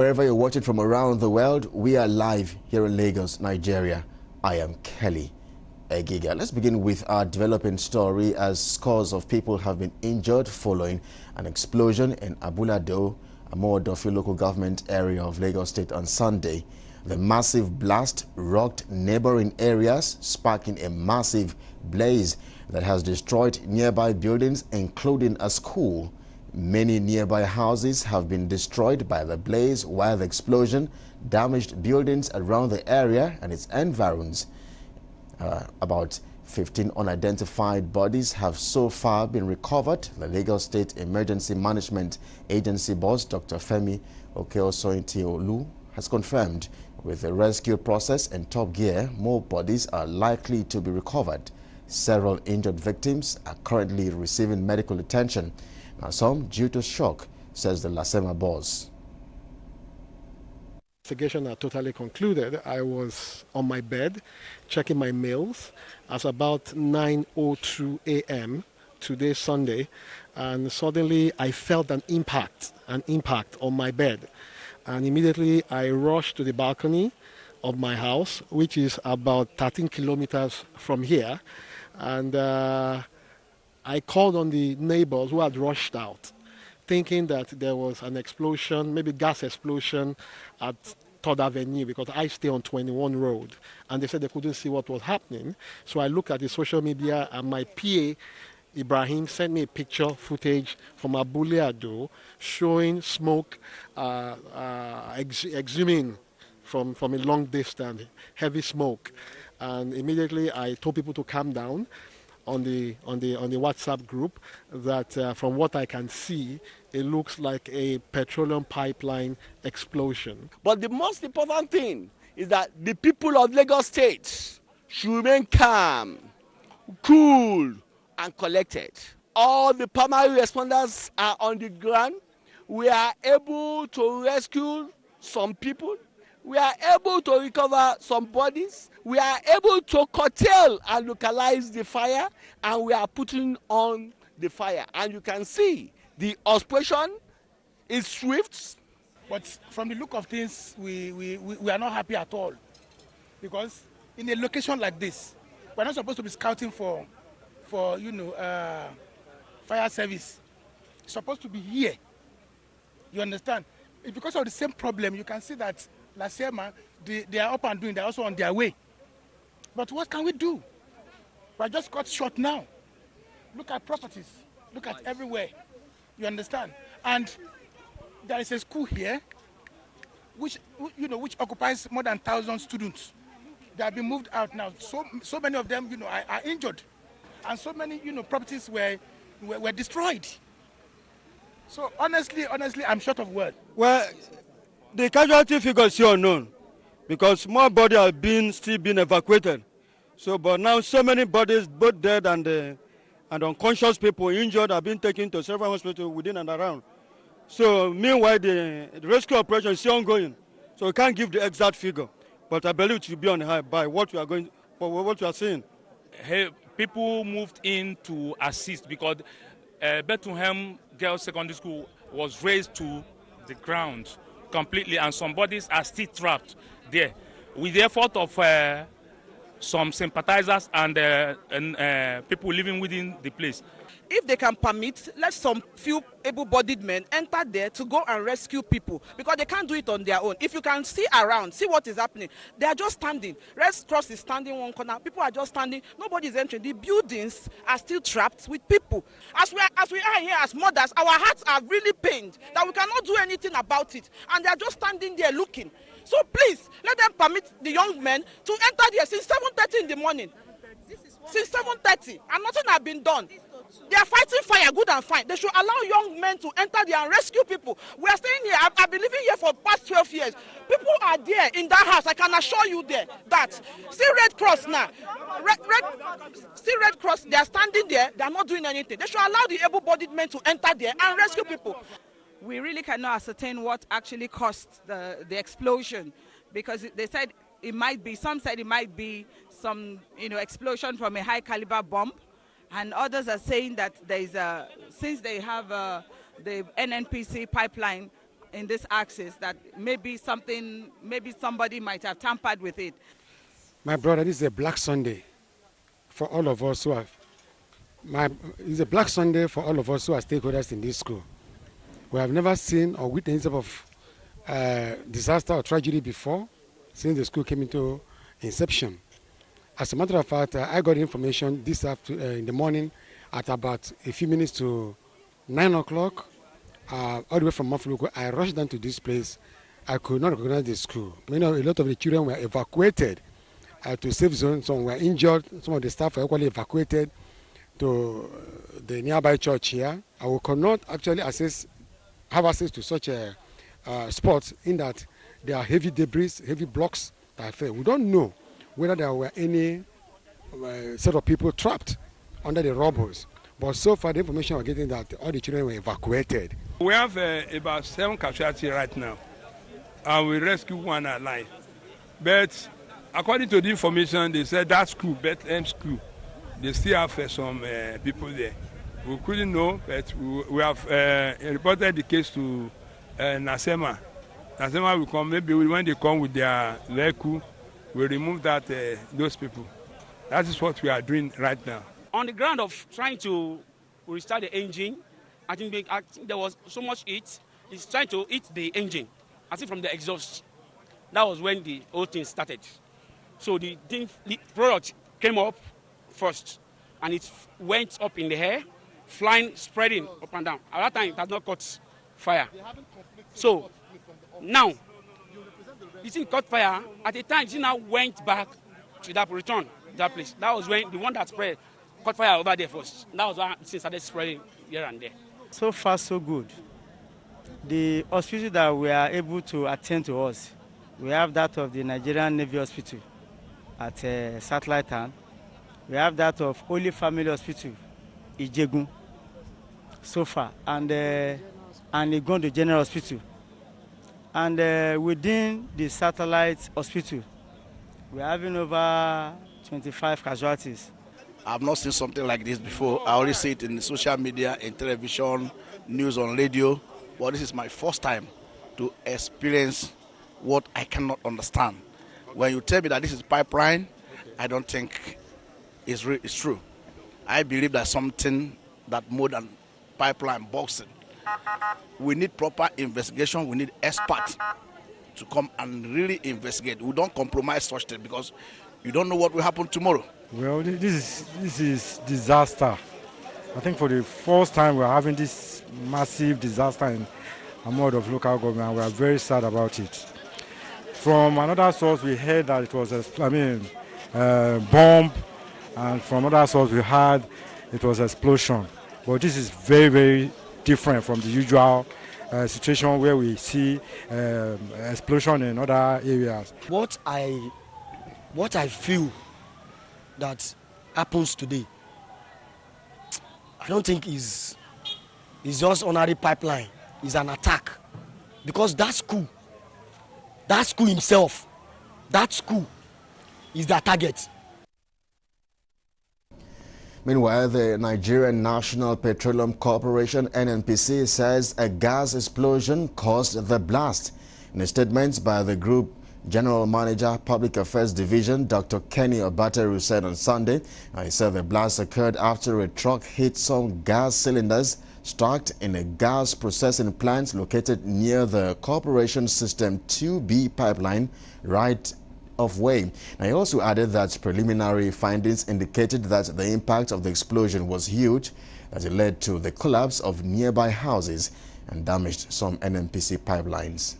Wherever you're watching from around the world, we are live here in Lagos, Nigeria. I am Kelly Egiga. Let's begin with our developing story as scores of people have been injured following an explosion in Abule, a Modofi local government area of Lagos State on Sunday. The massive blast rocked neighboring areas, sparking a massive blaze that has destroyed nearby buildings, including a school. Many nearby houses have been destroyed by the blaze, while the explosion damaged buildings around the area and its environs. About 15 unidentified bodies have so far been recovered. The Lagos State Emergency Management Agency boss, Dr. Femi Okeosointi-Olu, has confirmed with the rescue process in top gear, more bodies are likely to be recovered. Several injured victims are currently receiving medical attention. Now, some due to shock, says the Lasema boss. Investigation are totally concluded. I was on my bed checking my mails at about 9:02 a.m. today, Sunday, and suddenly I felt an impact on my bed. And immediately I rushed to the balcony of my house, which is about 13 kilometers from here. And I called on the neighbors who had rushed out, thinking that there was an explosion, maybe gas explosion at 3rd Avenue, because I stay on 21 Road. And they said they couldn't see what was happening. So I looked at the social media, and my PA, Ibrahim, sent me a picture footage from Abule showing smoke exhuming from a long distance, heavy smoke. And immediately I told people to calm down on the WhatsApp group that from what I can see, it looks like a petroleum pipeline explosion. But the most important thing is that the people of Lagos State should remain calm, cool, and collected. All the primary responders are on the ground. We are able to rescue some people. We are able to recover some bodies. We are able to curtail and localize the fire, and we are putting on the fire. And you can see the operation is swift. But from the look of things, we are not happy at all. Because in a location like this, we're not supposed to be scouting for fire service. It's supposed to be here. You understand? It's because of the same problem. You can see that Lasema, they are up and doing, they're also on their way. But what can we do? We're just got short now. Look at properties. Look at everywhere. You understand? And there is a school here which occupies more than 1,000 students. They have been moved out now. So many of them, are injured. And so many, properties were destroyed. So honestly, I'm short of words. Well, the casualty figure is still unknown because more bodies are still being evacuated. So, but now so many bodies, both dead and unconscious people injured, have been taken to several hospitals within and around. So, meanwhile, the rescue operation is still ongoing. So, we can't give the exact figure, but I believe it will be on high by what we are seeing. Hey, people moved in to assist because Bethlehem Girls Secondary School was raised to the ground completely, and some bodies are still trapped there. With the effort of some sympathizers and people living within the place. If they can permit, let some few able-bodied men enter there to go and rescue people, because they can't do it on their own. If you can see around, see what is happening. They are just standing. Red Cross is standing one corner. People are just standing. Nobody is entering. The buildings are still trapped with people. As we are here as mothers, our hearts are really pained that we cannot do anything about it, and they are just standing there looking. So please, let them permit the young men to enter there since 7:30 in the morning. Since 7:30, and nothing has been done. They are fighting fire, good and fine. They should allow young men to enter there and rescue people. We are staying here. I've been living here for past 12 years. People are there in that house. I can assure you that. See Red Cross now. See Red Cross. They are standing there. They are not doing anything. They should allow the able-bodied men to enter there and rescue people. We really cannot ascertain what actually caused the explosion, because they said it might be. Some said it might be some explosion from a high caliber bomb. And others are saying that there is since they have the NNPC pipeline in this axis that maybe somebody might have tampered with it. My brother, this is a Black Sunday for all of us who are. It's a Black Sunday for all of us who are stakeholders in this school. We have never seen or witnessed any type of disaster or tragedy before since the school came into inception. As a matter of fact, I got information this afternoon in the morning at about a few minutes to 9 o'clock, all the way from Mafuluko. I rushed down to this place. I could not recognize the school. A lot of the children were evacuated to safe zones. Some were injured. Some of the staff were equally evacuated to the nearby church here. I could not actually have access to such a spot in that there are heavy debris, heavy blocks that fell. We don't know whether there were any set of people trapped under the rubble. But so far, the information we're getting that all the children were evacuated. We have about 7 casualties right now, and we rescue one alive. But according to the information, they said that school, Bethlehem School, they still have some people there. We couldn't know, but we have reported the case to Nasema. Nasema will come, maybe when they come with their vehicle, we remove those people. That is what we are doing right now. On the ground of trying to restart the engine, I think there was so much heat. It's trying to eat the engine, as if from the exhaust. That was when the whole thing started. So the product came up first, and it went up in the air, flying, spreading up and down. At that time, it has not caught fire. So now, the thing caught fire. At the time, it now went back to that return, that place. That was when the one that spread caught fire over there first. That was when it started spreading here and there. So far, so good. The hospital that we are able to attend to us, we have that of the Nigerian Navy Hospital at Satellite Town. We have that of Holy Family Hospital, Ijegun, so far, and Igondo General Hospital. And within the Satellite Hospital, we're having over 25 casualties. I've not seen something like this before. I already see it in social media, in television, news on radio. But this is my first time to experience what I cannot understand. When you tell me that this is pipeline, I don't think it's true. I believe that something that more than pipeline boxing. We need proper investigation. We need experts to come and really investigate. We don't compromise such things because you don't know what will happen tomorrow. Well, this is disaster. I think for the first time we're having this massive disaster in a mode of local government. We are very sad about it. From another source, we heard that it was a bomb, and from another source, we heard it was an explosion. But this is very, very different from the usual situation where we see explosion in other areas. What I feel that happens today, I don't think is just ordinary pipeline. It's an attack, because that school himself, that school is the target. Meanwhile, the Nigerian National Petroleum Corporation, NNPC, says a gas explosion caused the blast. In a statement by the group General Manager, Public Affairs Division, Dr. Kenny Obateru, said on Sunday, he said the blast occurred after a truck hit some gas cylinders stuck in a gas processing plant located near the corporation System 2B pipeline right of way. Now, he also added that preliminary findings indicated that the impact of the explosion was huge, that it led to the collapse of nearby houses and damaged some NNPC pipelines.